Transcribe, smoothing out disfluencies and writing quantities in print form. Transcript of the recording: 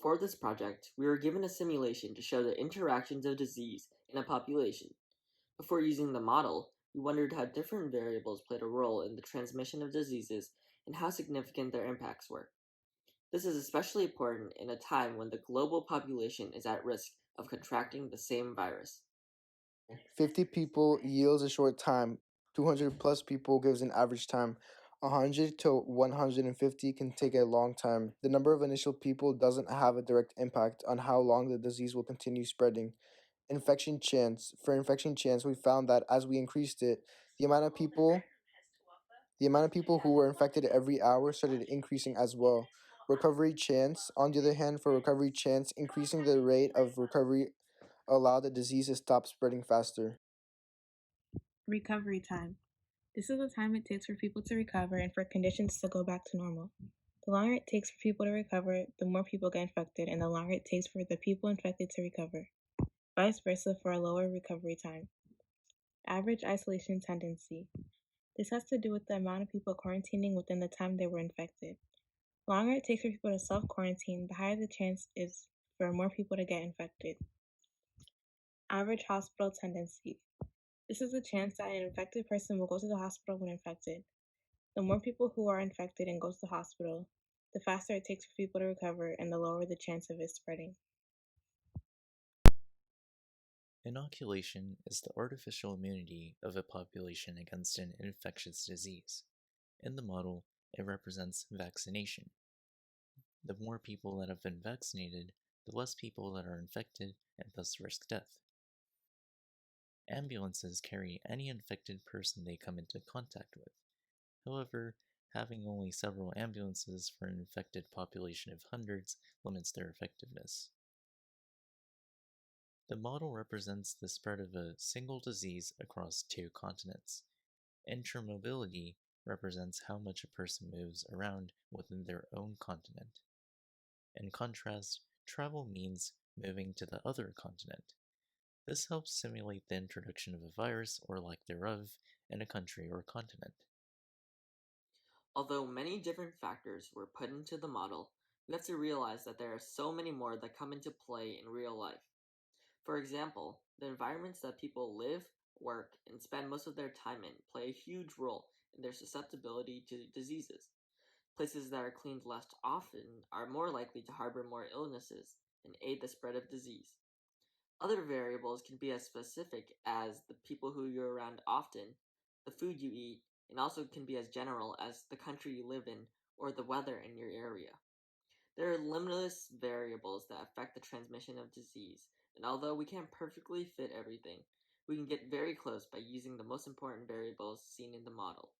For this project, we were given a simulation to show the interactions of disease in a population. Before using the model, we wondered how different variables played a role in the transmission of diseases and how significant their impacts were. This is especially important in a time when the global population is at risk of contracting the same virus. 50 people yields a short time. 200 plus people gives an average time. 100 to 150 can take a long time. The number of initial people doesn't have a direct impact on how long the disease will continue spreading. Infection chance, we found that as we increased it, the amount of people the amount of people who were infected every hour started increasing as well. Recovery chance, on the other hand, for recovery chance, increasing the rate of recovery allowed the disease to stop spreading faster. Recovery time. This is the time it takes for people to recover and for conditions to go back to normal. The longer it takes for people to recover, the more people get infected, and the longer it takes for the people infected to recover. Vice versa for a lower recovery time. Average isolation tendency. This has to do with the amount of people quarantining within the time they were infected. The longer it takes for people to self quarantine, the higher the chance is for more people to get infected. Average hospital tendency. This is the chance that an infected person will go to the hospital when infected. The more people who are infected and go to the hospital, the faster it takes for people to recover and the lower the chance of it spreading. Inoculation is the artificial immunity of a population against an infectious disease. In the model, it represents vaccination. The more people that have been vaccinated, the less people that are infected and thus risk death. Ambulances carry any infected person they come into contact with. However, having only several ambulances for an infected population of hundreds limits their effectiveness. The model represents the spread of a single disease across two continents. Intermobility represents how much a person moves around within their own continent. In contrast, travel means moving to the other continent. This helps simulate the introduction of a virus or lack thereof in a country or continent. Although many different factors were put into the model, we have to realize that there are so many more that come into play in real life. For example, the environments that people live, work, and spend most of their time in play a huge role in their susceptibility to diseases. Places that are cleaned less often are more likely to harbor more illnesses and aid the spread of disease. Other variables can be as specific as the people who you're around often, the food you eat, and also can be as general as the country you live in or the weather in your area. There are limitless variables that affect the transmission of disease, and although we can't perfectly fit everything, we can get very close by using the most important variables seen in the model.